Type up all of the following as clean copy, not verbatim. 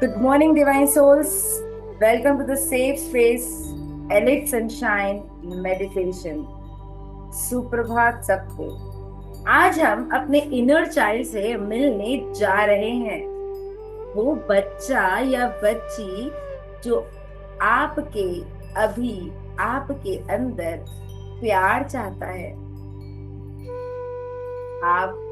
Good morning, divine souls. Welcome to the safe space, Elite Sunshine Meditation. सुप्रभात सबको। आज हम अपने इनर चाइल्ड से मिलने जा रहे हैं। वो बच्चा या बच्ची जो आपके अभी आपके अंदर प्यार चाहता है। आप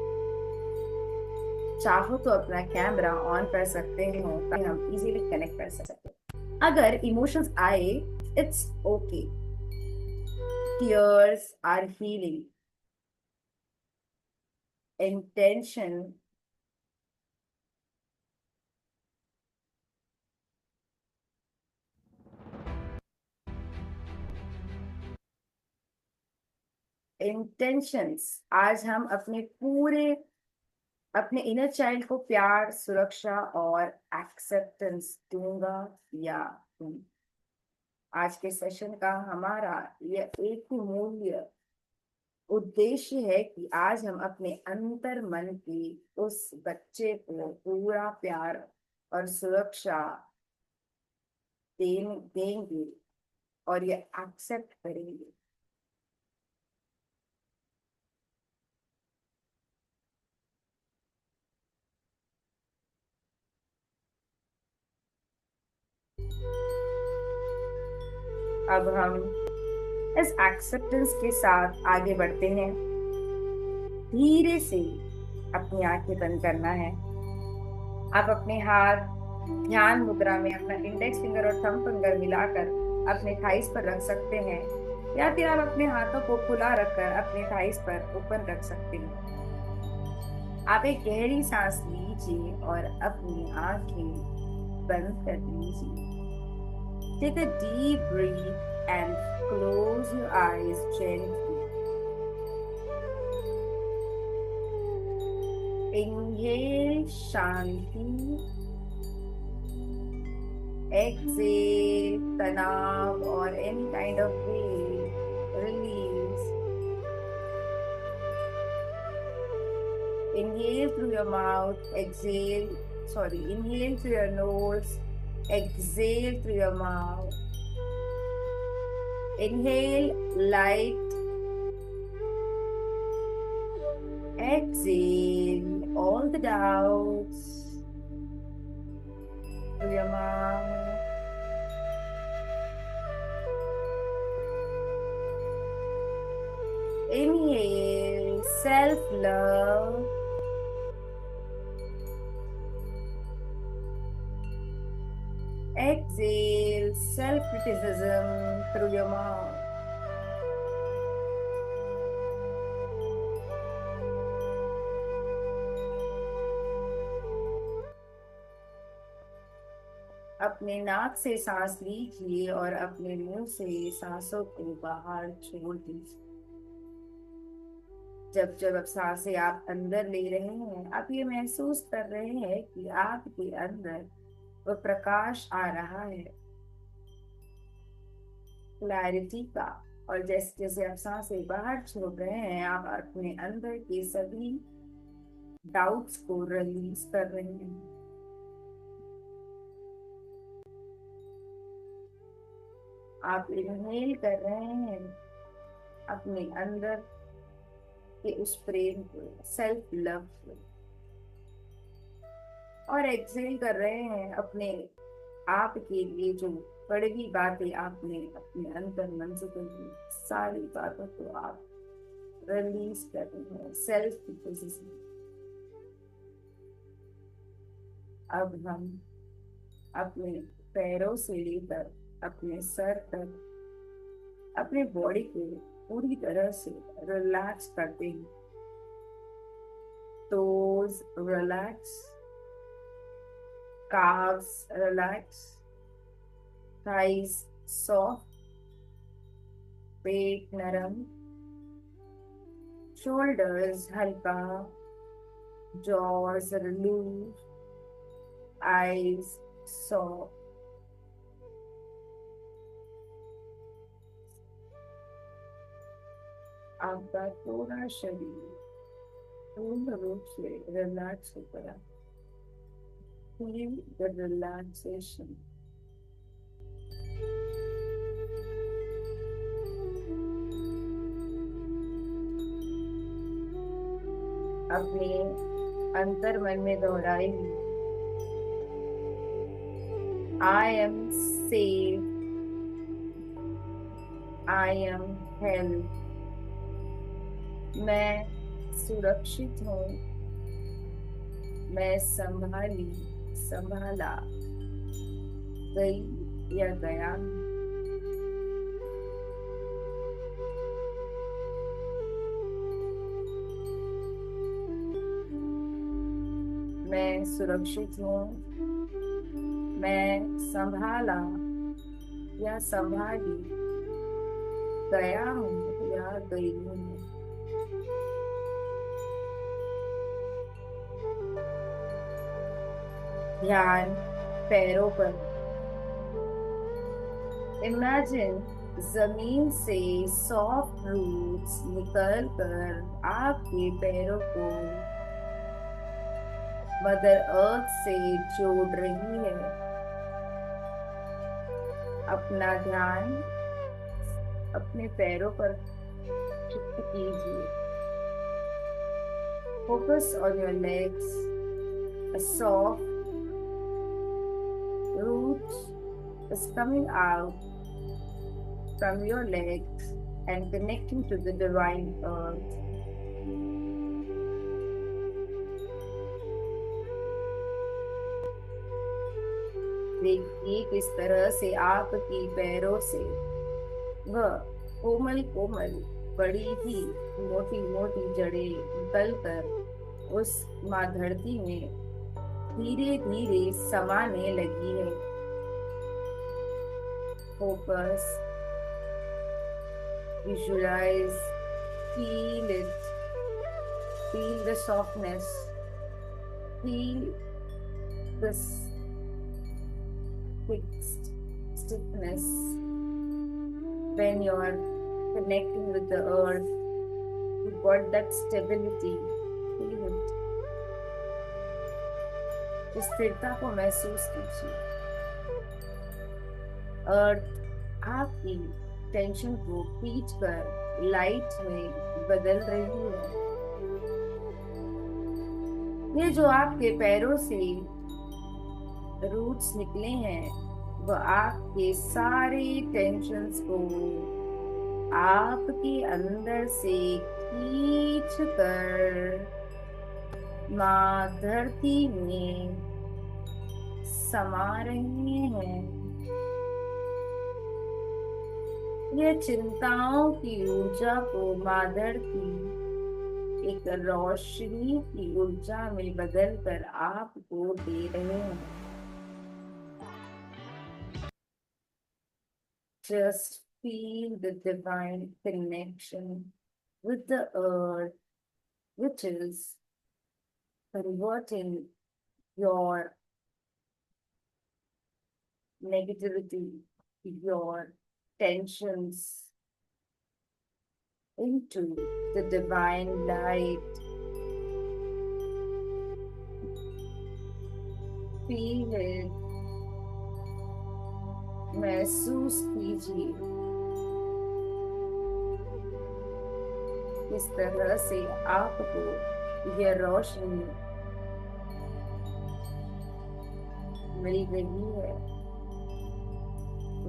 चाहो तो अपना कैमरा ऑन कर सकते हो ताकि हम इजीली कनेक्ट कर सकें। अगर इमोशंस आए, it's okay. Tears are healing. Intention intentions आज हम अपने इनर चाइल्ड को प्यार, सुरक्षा और एक्सेप्टेंस दूंगा या तुम। आज के सेशन का हमारा ये एक ही मूल्य उद्देश्य है कि आज हम अपने अंतर मन की उस बच्चे को पूरा प्यार और सुरक्षा देंगे और ये एक्सेप्ट करेंगे। अब हम इस एक्सेप्टेंस के साथ आगे बढ़ते हैं। धीरे से अपनी आंखें बंद करना है। आप अपने हाथ ध्यान मुद्रा में अपना इंडेक्स फिंगर और थंब फिंगर मिलाकर अपने थाइस पर रख सकते हैं, या फिर आप अपने हाथों को खुला रखकर अपने थाइस पर ऊपर रख सकते हैं। आप एक गहरी सांस लीजिए और अपनी आंखें बंद कर लीजिए। Take a deep breath and close your eyes gently. Inhale Shanti. Exhale tanav or any kind of weight. Release. Inhale through your mouth. Inhale through your nose. Exhale through your mouth. Inhale light. Exhale all the doubts through your mouth. Inhale self-love. Exhale self-criticism through your mouth. अपने नाक से सांस लीजिए और अपने मुंह से सांसों को बाहर छोड़ दीजिए। जब जब अब सांसें आप अंदर ले रहे हैं, आप ये महसूस कर रहे हैं कि आपके अंदर वो प्रकाश आ रहा है, क्लैरिटी का। और जैसे जैसे आप सांसें बाहर छोड़ रहे हैं, आप अपने अंदर के सभी डाउट्स को रिलीज कर रहे हैं। आप इनहेल कर रहे हैं अपने अंदर के उस प्रेम को, सेल्फ लव को, और एक्सेल कर रहे हैं अपने आप के लिए जो कड़वी बातें आपने अपने अंतर मन से कही, सारी बातों को आप रिलीज कर रहे हैं सेल्फ क्रिटिसिज्म। अब हम अपने पैरों से लेकर अपने सर तक अपने बॉडी को पूरी तरह से रिलैक्स करते हैं। Toes relax, calves relax, thighs soft, पेट नरम, shoulders हल्का, jaws loose, eyes soft। आपका पूरा शरीर पूर्ण रूप से रिलैक्स हो गया। feel the relaxation. अपने अंतर मन में दोहराएंगे, I am safe, I am help. मैं सुरक्षित हूँ, मैं संभाली, संभाला गई या गया हूँ। मैं सुरक्षित हूँ, मैं संभाला या संभाली गया हूँ या गई हूँ। ध्यान पैरों पर। इमेजिन जमीन से सॉफ्ट रूट्स निकल कर आपके पैरों को मदर अर्थ से जोड़ रही है। अपना ध्यान अपने पैरों पर शिफ्ट कीजिए। Focus on your legs. A soft root is coming out from your legs and connecting to the divine earth. देखिए किस तरह से आपकी पैरों से वह कोमल कोमल बड़ी ही मोटी मोटी जड़ें निकलकर उस माँ धरती में धीरे धीरे समाने लगी है। Focus, visualise, feel it, feel the softness, feel the fixed stiffness when you are connecting with the earth. You got that stability. Feel it. इस स्थिरता को महसूस कीजिए। अर्थ आपकी टेंशन को खींच कर लाइट में बदल रही है। ये जो आपके पैरों से रूट्स निकले हैं वह आपके सारे टेंशन्स को आपके अंदर से खींच कर माँ धरती में समा रहे हैं। ये चिंताओं की ऊर्जा को माँ धरती एक रोशनी की ऊर्जा में बदल कर आपको दे रहे हैं। Just feel the divine connection with the earth, which is converting your negativity, your tensions into the divine light. Feel it. महसूस कीजिए किस तरह से आपको यह रोशनी मिल रही है।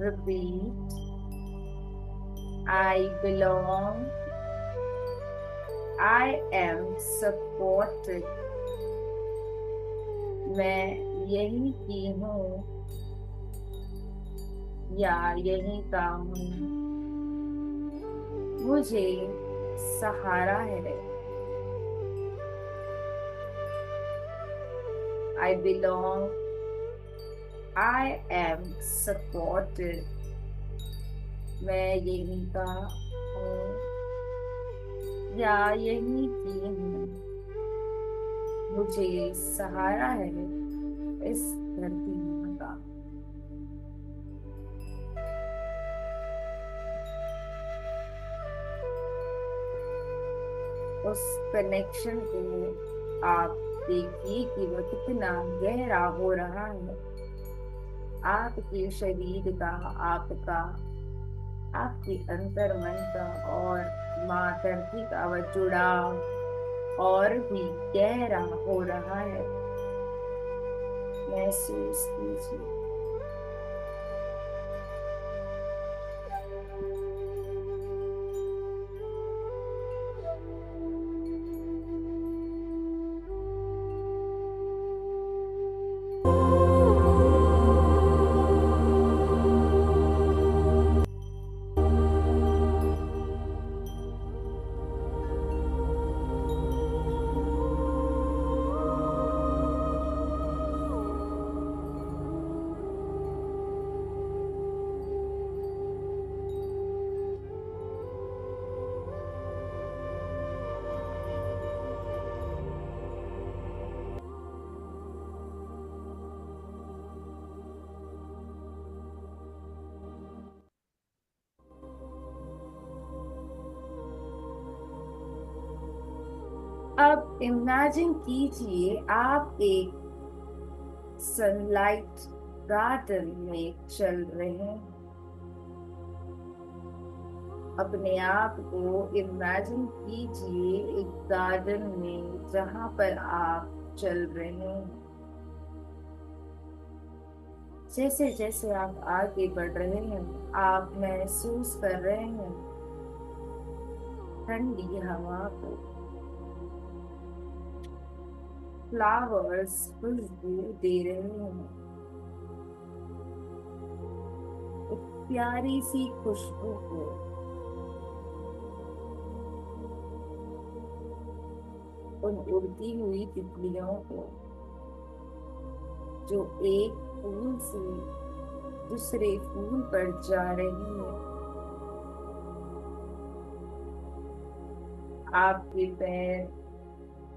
Repeat. I belong. I am supported. मैं यही की हूँ या यही का हूँ। मुझे सहारा है। I belong. I am supported. मैं यही का हूँ या यही की हूँ। मुझे सहारा है इस धरती माँ का। उस कनेक्शन को आप देखिए कि वह कितना गहरा हो रहा है। आपके शरीर का, आपका, आपके अंतर मन का और माँ धरती का वह जुड़ाव और भी गहरा हो रहा है। महसूस कीजिए। अब इमेजिन कीजिए आप एक सनलाइट गार्डन में चल रहे हैं। अपने आप को इमेजिन कीजिए एक गार्डन में जहां पर आप चल रहे हैं। जैसे जैसे आप आगे बढ़ रहे हैं, आप महसूस कर रहे हैं ठंडी हवा को। फ्लावर्स खुशबू दे रहे हैं, एक प्यारी सी खुशबू को। उन उड़ती हुई तितलियों को जो एक फूल से दूसरे फूल पर जा रही है। आपके पैर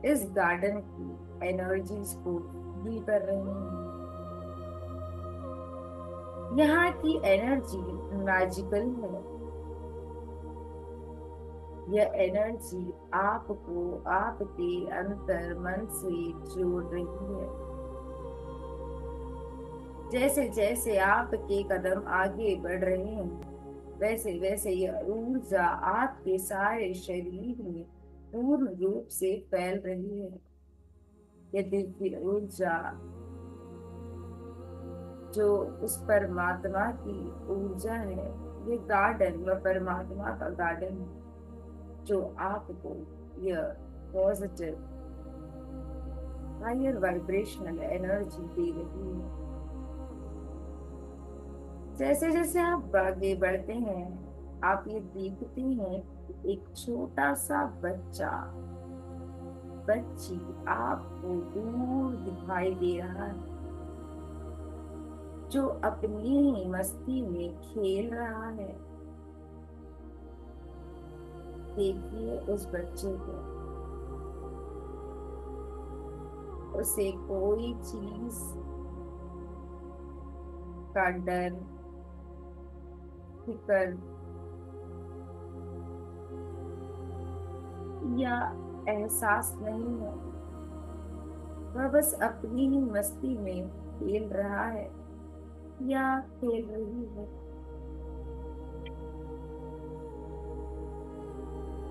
इस गार्डन की एनर्जीज को फील कर रहे हैं। यहाँ की एनर्जी मैजिकल है। यह एनर्जी आपको आपके अंतर मन से जोड़ रही है। जैसे जैसे आपके कदम आगे बढ़ रहे हैं, वैसे वैसे यह ऊर्जा आपके सारे शरीर में पूर्ण रूप से फैल रही है। यह दिव्य ऊर्जा जो उस परमात्मा की ऊर्जा है, ये गार्डन वह परमात्मा का गार्डन है जो आपको यह पॉजिटिव हायर वाइब्रेशनल एनर्जी दे रही है। जैसे जैसे आप आगे बढ़ते हैं, आप ये देखते हैं कि एक छोटा सा बच्चा, बच्ची आपको दूर दिखाई दे रहा है, जो अपनी ही मस्ती में खेल रहा है। देखिए उस बच्चे को, उसे कोई चीज का डर, फिक्र या एहसास नहीं है। वह बस अपनी ही मस्ती में खेल रहा है या खेल रही है।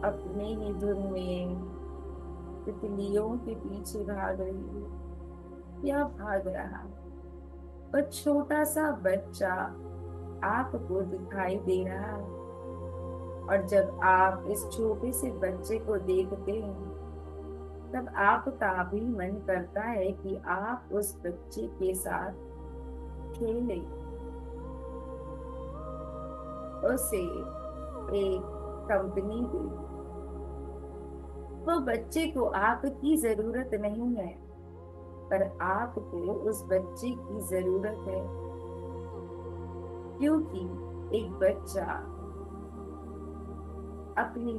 अपने ही धुन में तितलियों के पीछे भाग रही है या भाग रहा है। और छोटा सा बच्चा आपको दिखाई दे रहा है। और जब आप इस छोटे से बच्चे को देखते हैं, तब आपका भी मन करता है कि आप उस बच्चे के साथ खेलें, उसे एक कंपनी दें। वो बच्चे को आपकी जरूरत नहीं है, पर आपको उस बच्चे की जरूरत है, क्योंकि एक बच्चा अपनी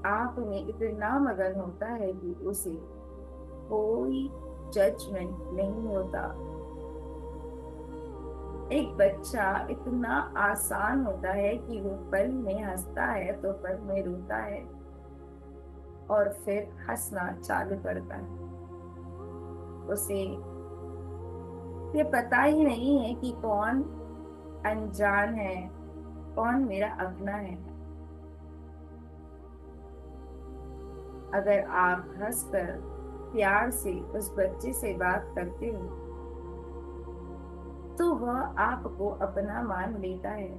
आप में इतना मगन होता है कि उसे कोई जजमेंट नहीं होता। एक बच्चा इतना आसान होता है कि वो पल में हंसता है तो पल में रोता है और फिर हंसना चालू करता है। उसे ये पता ही नहीं है कि कौन अनजान है, कौन मेरा अपना है। अगर आप हंसकर प्यार से उस बच्चे से बात करते हो तो वह आपको अपना मान लेता है।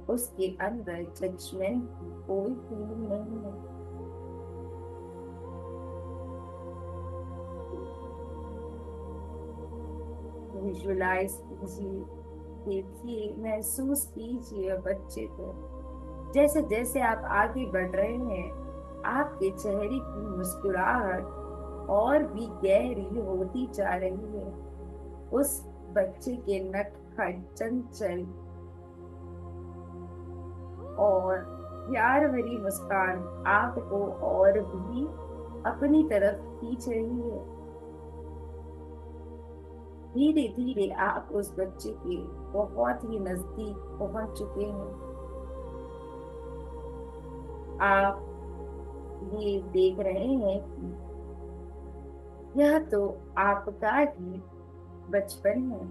उसके अंदर जजमेंट की कोई फीलिंग नहीं है। विजुलाइज कीजिए, देखिए, महसूस कीजिए बच्चे को। जैसे जैसे आप आगे बढ़ रहे हैं, आपके चेहरे की मुस्कुराहट और भी गहरी होती जा रही है। उस बच्चे के नटखट, चंचल और प्यार भरी मुस्कान आपको और भी अपनी तरफ खींच रही है। धीरे धीरे आप उस बच्चे के बहुत ही नजदीक पहुंच चुके हैं। आप ये देख रहे हैं कि यह तो आपका ही बचपन है।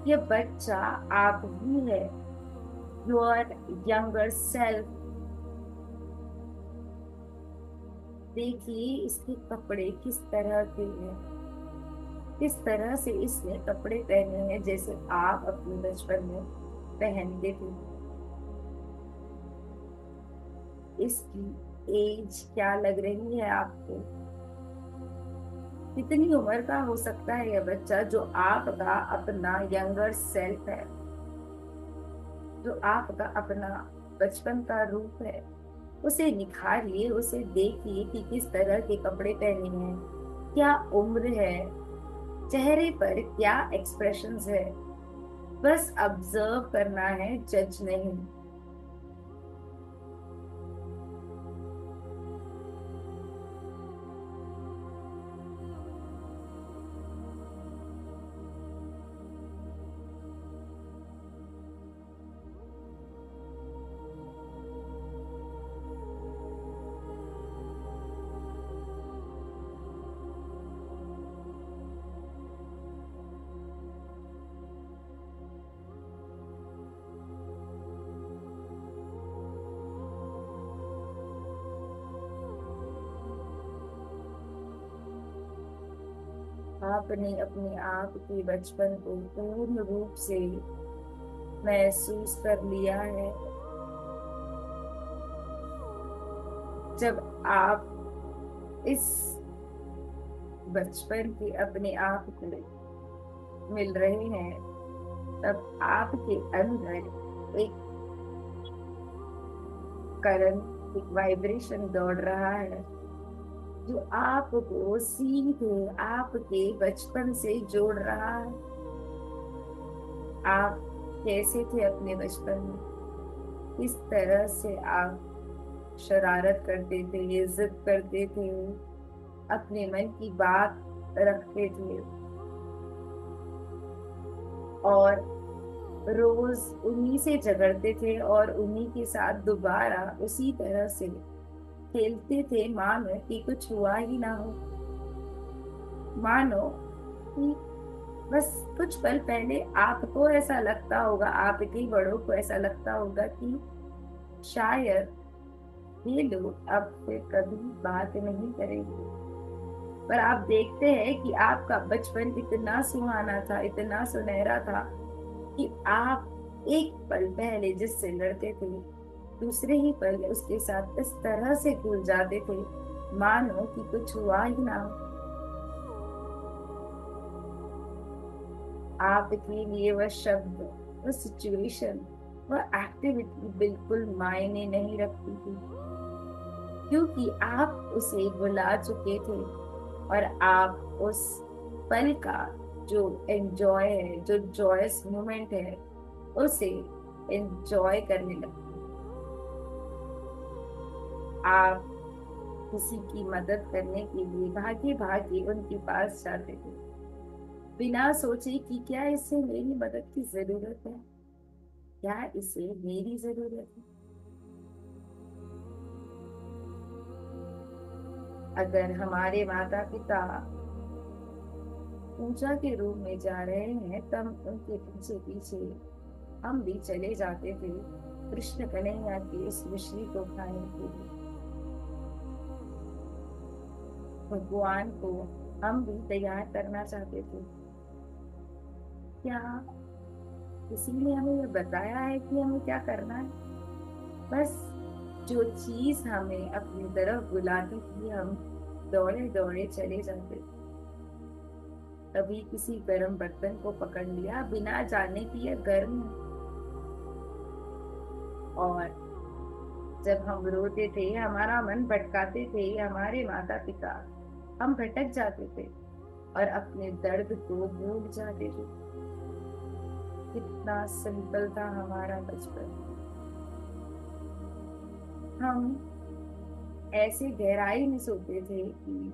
यह बच्चा आप ही है, योर यंगर सेल्फ। देखिए इसके कपड़े किस तरह के हैं, किस तरह से इसने कपड़े पहने हैं जैसे आप अपने बचपन में पहनते थे। इसकी एज क्या लग रही है आपको? कितनी उम्र का हो सकता है यह बच्चा जो आपका अपना यंगर सेल्फ है, जो आपका अपना बचपन का रूप है? उसे निखारिए, उसे देखिए कि किस तरह के कपड़े पहने हैं, क्या उम्र है, चेहरे पर क्या एक्सप्रेशंस है। बस ऑब्जर्व करना है, जज नहीं। आपने अपने आप के बचपन को पूर्ण रूप से महसूस कर लिया है। जब आप इस बचपन के अपने आप को मिल रहे हैं, तब आपके अंदर एक करंट, एक वाइब्रेशन दौड़ रहा है जो आपको सीधे आपके बचपन से जोड़ रहा है। आप कैसे थे अपने बचपन में? किस तरह से आप शरारत करते थे, जिद करते थे, अपने मन की बात रखते थे और रोज उन्हीं से झगड़ते थे और उन्हीं के साथ दोबारा उसी तरह से खेलते थे, मानो कि कुछ हुआ ही ना हो। मानो कि बस कुछ पल पहले आपको ऐसा लगता होगा, आपके बड़ों को ऐसा लगता होगा कि शायद ये लोग अब फिर कभी बात नहीं करेंगे। पर आप देखते हैं कि आपका बचपन इतना सुहाना था, इतना सुनहरा था कि आप एक पल पहले जिससे लड़ते थे, दूसरे ही पल उसके साथ इस तरह से भूल जाते थे मानो कि कुछ हुआ ही ना हो। आपके लिए वह शब्द, वह सिचुएशन, वह एक्टिविटी बिल्कुल मायने नहीं रखती थी, क्योंकि आप उसे भुला चुके थे और आप उस पल का जो एंजॉय है, जो जॉयस मोमेंट है, उसे एंजॉय करने लगे। आप किसी की मदद करने के लिए भागे भागे उनके पास जाते थे, बिना सोचे कि क्या इसे मेरी मदद की जरूरत है, क्या इसे मेरी जरूरत है। अगर हमारे माता पिता पूजा के रूम में जा रहे हैं तब उनके पीछे पीछे हम भी चले जाते थे कृष्ण कन्हैया की इस मिश्री को खाने के लिए। भगवान को हम भी तैयार करना चाहते थे। क्या किसी ने हमें ये बताया है कि हमें क्या करना है? बस जो चीज हमें अपनी तरफ बुलाती थी हम दौड़े दौड़े चले जाते। कभी किसी गर्म बर्तन को पकड़ लिया बिना जाने कि यह गर्म है। और जब हम रोते थे हमारा मन भटकाते थे हमारे माता पिता, हम भटक जाते थे और अपने दर्द को भूल जाते थे। कितना सिंपल था हमारा बचपन। हम ऐसे गहराई में सोते थे कि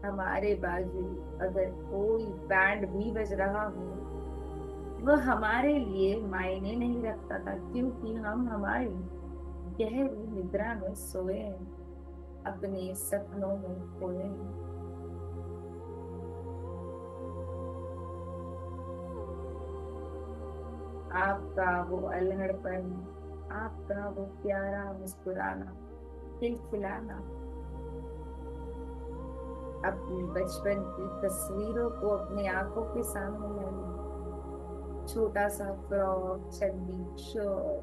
हमारे बाजू अगर कोई बैंड भी बज रहा हो वह हमारे लिए मायने नहीं रखता था, क्योंकि हम हमारी गहरी निद्रा में सोए हैं, अपने सपनों में खोए हैं। आपका वो अल्हड़पन, आपका वो प्यारा मुस्कुराना, खिलखिलाना, अपनी बचपन की तस्वीरों को अपनी आंखों के सामने लाइए। छोटा सा फ्रॉक, चड्डी, शर्ट,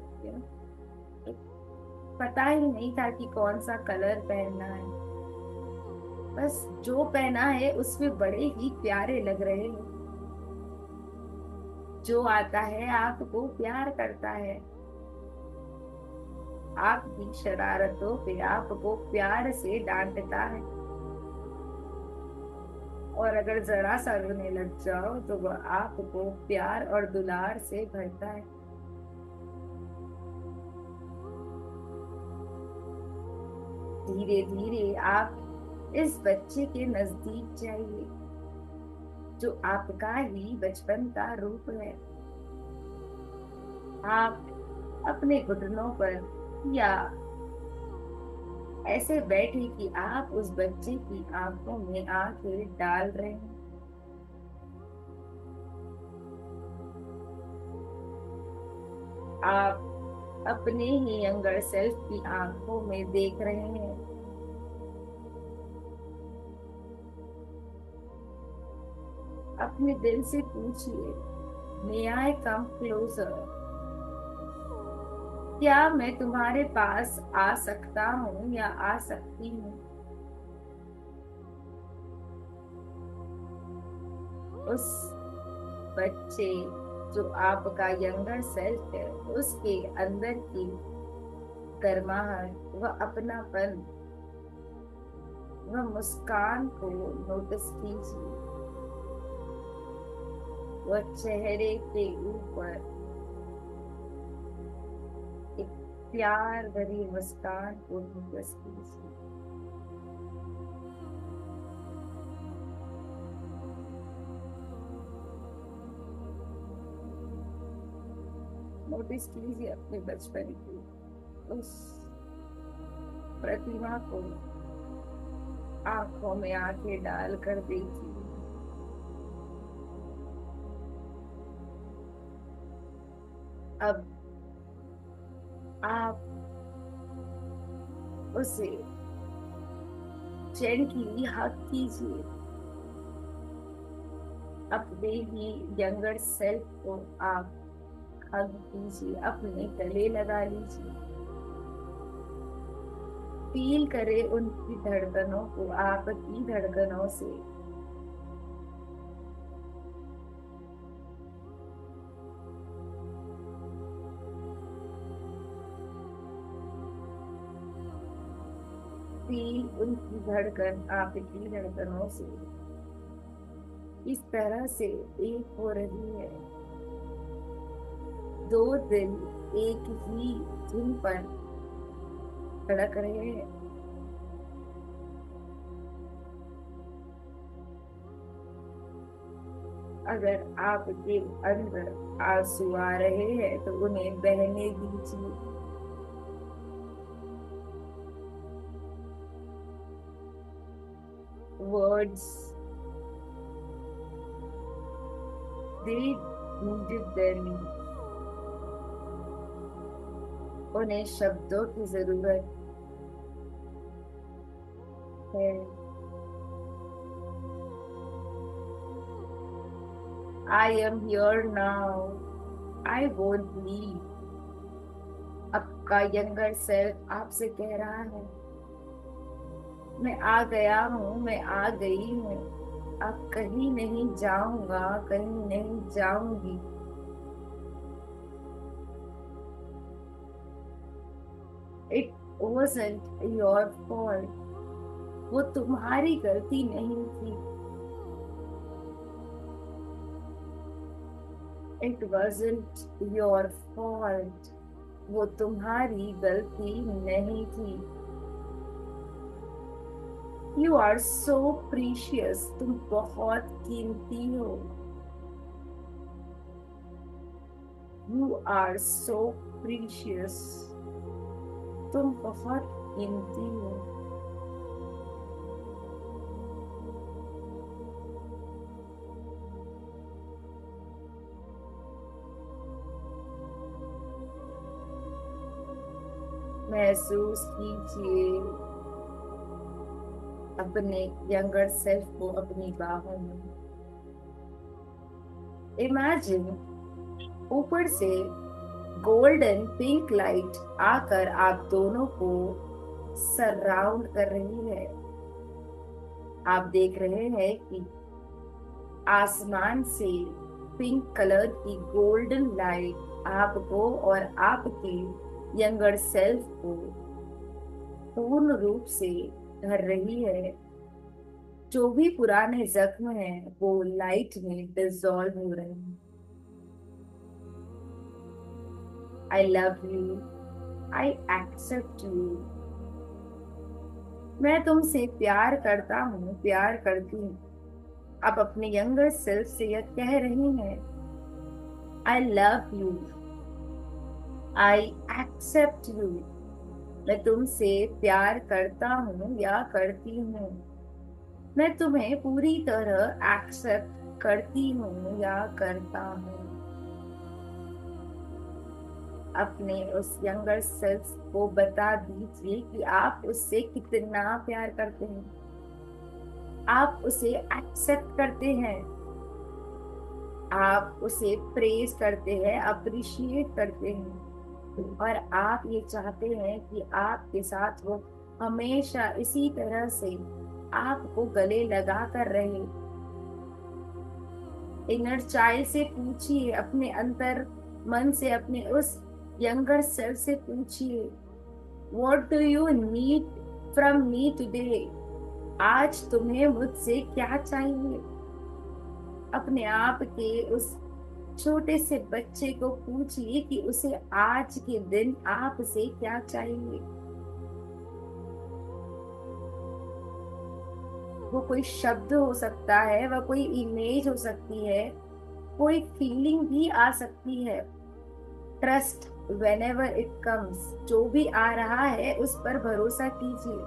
पता ही नहीं था कि कौन सा कलर पहनना है। बस जो पहना है उसमें बड़े ही प्यारे लग रहे हैं। जो आता है आपको प्यार करता है, आपकी शरारतों पे आपको प्यार से डांटता है, और अगर जरा सा रोने लग जाओ तो वह आपको प्यार और दुलार से भरता है। धीरे धीरे आप इस बच्चे के नजदीक जाइए जो आपका ही बचपन का रूप है। आप अपने घुटनों पर या ऐसे बैठे कि आप उस बच्चे की आंखों में आंखें डाल रहे हैं। आप अपने ही यंगर सेल्फ की आंखों में देख रहे हैं। अपने दिल से पूछिए, मे आई कम क्लोजर? क्या मैं तुम्हारे पास आ सकता हूँ या आ सकती हूँ? उस बच्चे जो आपका यंगर सेल्फ है उसके अंदर की गर्माहट, वह अपनापन, वह मुस्कान को नोटिस कीजिए। वह चेहरे के ऊपर एक प्यार भरी मुस्कान को नोटिस कीजिए। नोटिस कीजिए अपने बचपन की उस प्रतिमा को, आंखों में आंखें डाल कर देखिए। अब आप उसे जेंटली हग कीजिए। अपने ही यंगर सेल्फ को आप हग कीजिए, अपने गले लगा लीजिए। फील करे उनकी धड़कनों को आपकी धड़कनों से। फील उनकी धड़कन आपकी धड़कनों से इस तरह से एक हो रही है। दो दिल एक ही धुन पर धड़क रहे हैं। अगर आपके अंदर आंसू आ रहे हैं तो उन्हें बहने दीजिए। Words, they needed them. उन्हें शब्दों की जरूरत है। I am here now. I won't leave. आपका यंगर सेल्फ आपसे कह रहा है, मैं आ गया हूँ, मैं आ गई हूँ, अब कहीं नहीं जाऊंगा, कहीं नहीं जाऊंगी। It wasn't your fault. वो तुम्हारी गलती नहीं थी। It wasn't your fault. वो तुम्हारी गलती नहीं थी। You are so precious. तुम बहुत कीमती हो। You are so precious. तुम बहुत कीमती हो। महसूस कीजिए अपने यंगर सेल्फ को अपनी बाहों में। इमेजिन ऊपर से गोल्डन पिंक लाइट आकर आप दोनों को सराउंड कर रही है। आप देख रहे हैं कि आसमान से पिंक कलर की गोल्डन लाइट आपको और आपके यंगर सेल्फ को पूर्ण रूप से भर रही है। जो भी पुराने जख्म हैं वो लाइट में डिसॉल्व हो रहे हैं। I love you, I accept you. मैं तुमसे प्यार करता हूँ, प्यार करती हूँ। आप अपने यंगर सेल्फ से यह कह रही हैं, I love you, I accept you. मैं तुमसे प्यार करता हूँ या करती हूँ। मैं तुम्हें पूरी तरह एक्सेप्ट करती हूँ या करता हूँ। अपने उस यंगर सेल्फ को बता दीजिए कि आप उससे कितना प्यार करते हैं। आप उसे एक्सेप्ट करते हैं, आप उसे प्रेज करते हैं, अप्रिशिएट करते हैं, और आप ये चाहते हैं कि आपके साथ वो हमेशा इसी तरह से आपको गले लगा कर रहे। इनर चाइल्ड से पूछिए, अपने अंतर मन से, अपने उस यंगर सेल्फ से पूछिए, what do you need from me today? आज तुम्हें मुझसे क्या चाहिए? अपने आप के उस छोटे से बच्चे को पूछिए कि उसे आज के दिन आपसे क्या चाहिए। वो कोई शब्द हो सकता है, वह कोई इमेज हो सकती है, कोई फीलिंग भी आ सकती है। ट्रस्ट whenever it comes, जो भी आ रहा है उस पर भरोसा कीजिए।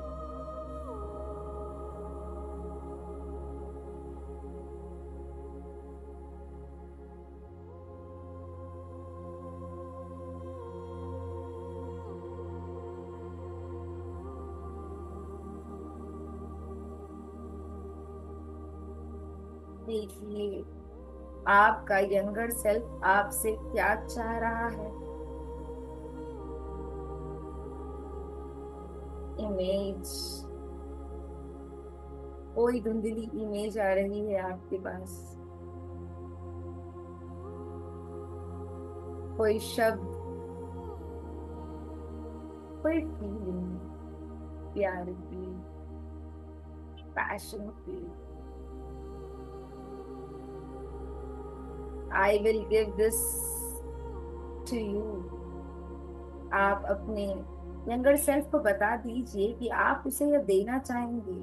देखिए आपका यंगर सेल्फ आपसे क्या चाह रहा है। इमेज, कोई धुंधली इमेज आ रही है आपके पास, कोई शब्द, कोई फीलिंग, प्यार की, पैशन की। I will give this to you. आप अपने यंगर सेल्फ को बता दीजिए कि आप उसे यह देना चाहेंगे।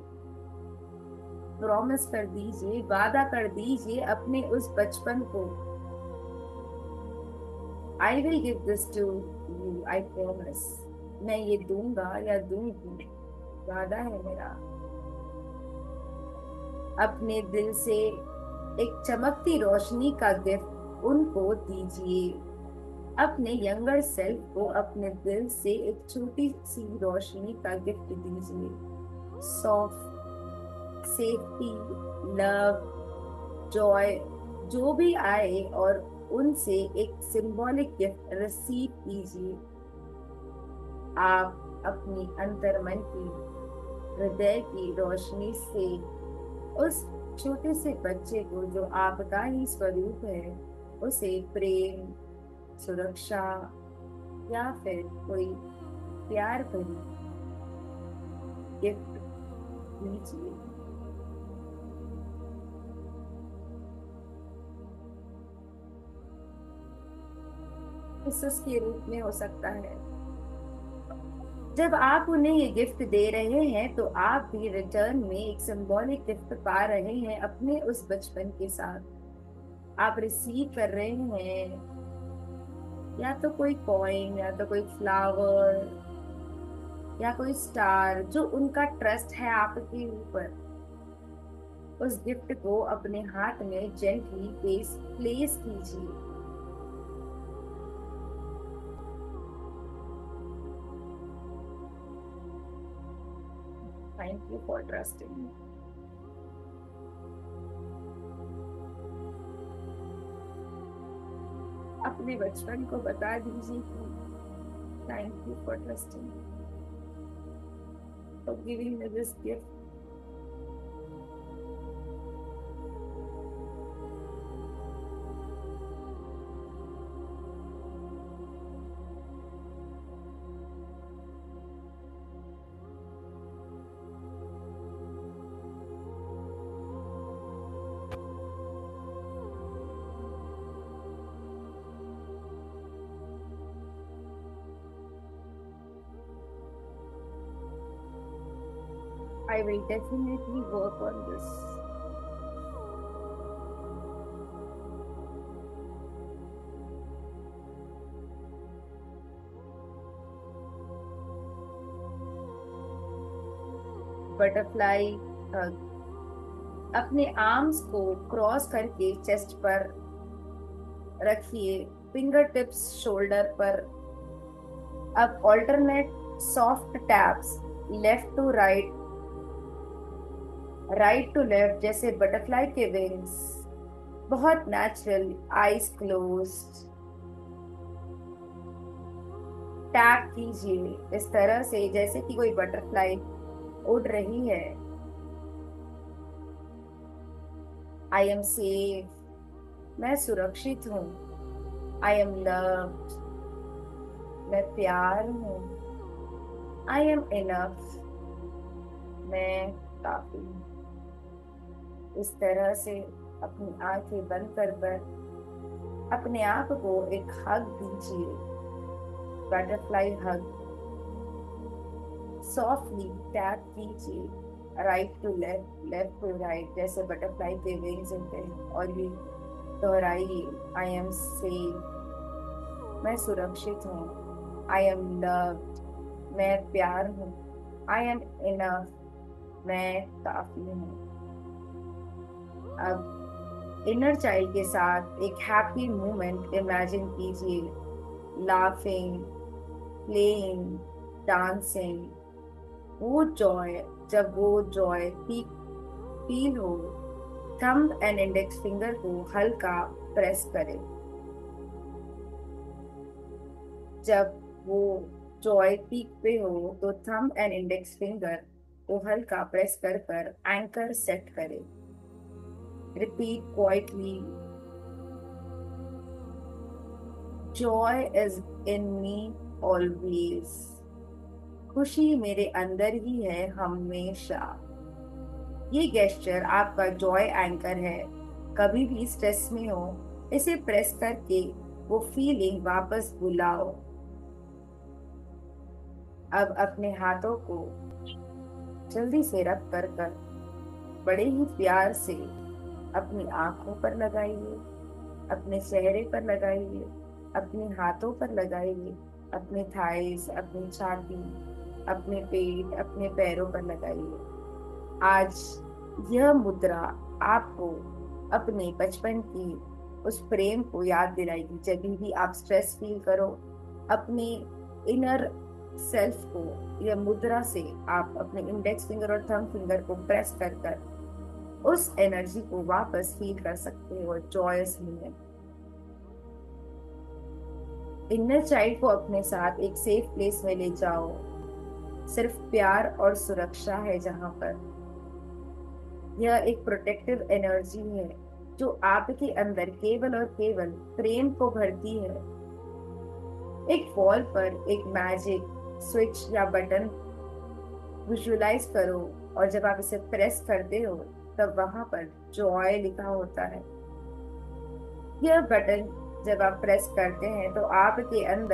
प्रॉमिस कर दीजिए, वादा कर दीजिए अपने उस बचपन को। I will give this to you, I promise. मैं ये दूंगा या दूंगी, वादा है मेरा। अपने दिल से एक चमकती रोशनी का गिफ्ट उनको दीजिए। अपने यंगर सेल्फ को अपने दिल से एक छोटी सी रोशनी का गिफ्ट दीजिए। सॉफ्ट, सेफ्टी, लव, जॉय, जो भी आए, और उनसे एक सिंबॉलिक गिफ्ट रिसीव कीजिए। आप अपनी अंतर्मन की, हृदय की रोशनी से उस छोटे से बच्चे को, जो आपका ही स्वरूप है, उसे प्रेम, सुरक्षा या फिर कोई प्यार भरी गिफ्ट दीजिए। किसस के रूप में हो सकता है। जब आप उन्हें ये गिफ्ट दे रहे हैं तो आप भी रिटर्न में एक सिंबॉलिक गिफ्ट पा रहे हैं अपने उस बचपन के साथ। आप रिसीव कर रहे हैं या तो कोई कॉइन, या तो कोई फ्लावर, या कोई स्टार, जो उनका ट्रस्ट है आपके ऊपर। उस गिफ्ट को अपने हाथ में जेंटली प्लेस कीजिए। Thank you for trusting. अपने बचपन को बता दीजिए कि thank you for trusting, for giving me this gift. I will definitely work on this. Butterfly hug. अपने आर्म्स को क्रॉस करके चेस्ट पर रखिए, फिंगर टिप्स शोल्डर पर। अब alternate soft taps, left to right, right to left, जैसे butterfly के wings. बहुत नेचुरल, आईज क्लोज्ड। टैप कीजिए इस तरह से जैसे कि कोई बटरफ्लाई उड़ रही है। आई एम सेफ, मैं सुरक्षित हूँ। आई एम लव्ड, मैं प्यार हूँ। आई एम इनफ, मैं काफी हूँ। इस तरह से अपनी आंखें बंद कर अपने आप को एक हग दीजिए, बटरफ्लाई हग। सॉफ्टली टैप कीजिए, right to left, left to right, जैसे बटरफ्लाई के विंग्स होते हैं, और ये दोहराइए। आई एम सेफ, मैं सुरक्षित हूँ। आई एम लव्ड, मैं प्यार हूँ। आई एम इनफ, मैं काफी हूँ। अब इनर चाइल्ड के साथ एक हैप्पी मोमेंट इमेजिन कीजिए। Laughing, playing, dancing. वो जॉय, जब वो जॉय पीक फील हो, थंब एंड इंडेक्स फिंगर को हल्का प्रेस करें। जब वो जॉय पीक पे हो तो थंब एंड इंडेक्स फिंगर को हल्का प्रेस कर एंकर सेट करें। Repeat quietly, Joy is in me always. खुशी मेरे अंदर ही है हमेशा। ये गेस्चर आपका जॉय एंकर है। कभी भी स्ट्रेस में हो, इसे प्रेस करके वो फीलिंग वापस बुलाओ। अब अपने हाथों को जल्दी से रब कर बड़े ही प्यार से अपनी आंखों पर लगाइए, अपने चेहरे पर लगाइए, अपने हाथों पर लगाइए, अपने थाइस, अपनी छाती, अपने पेट, अपने पैरों पर लगाइए। आज यह मुद्रा आपको अपने बचपन की उस प्रेम को याद दिलाएगी। जब भी आप स्ट्रेस फील करो, अपने इनर सेल्फ को यह मुद्रा से आप अपने इंडेक्स फिंगर और थंब फिंगर को प्रेस कर कर उस एनर्जी को वापस फील कर सकते हो। Joyce moment. इनर चाइल्ड को अपने साथ एक सेफ प्लेस में ले जाओ। सिर्फ प्यार और सुरक्षा है जहां पर। यह एक प्रोटेक्टिव एनर्जी है जो आपके अंदर केवल और केवल प्रेम को भरती है। एक वॉल पर एक मैजिक स्विच या बटन विजुलाइज करो, और जब आप इसे प्रेस करते हो तब वहां पर जॉय लिखा होता है। यह बटन जब आप प्रेस करते हैं तो आपके अंदर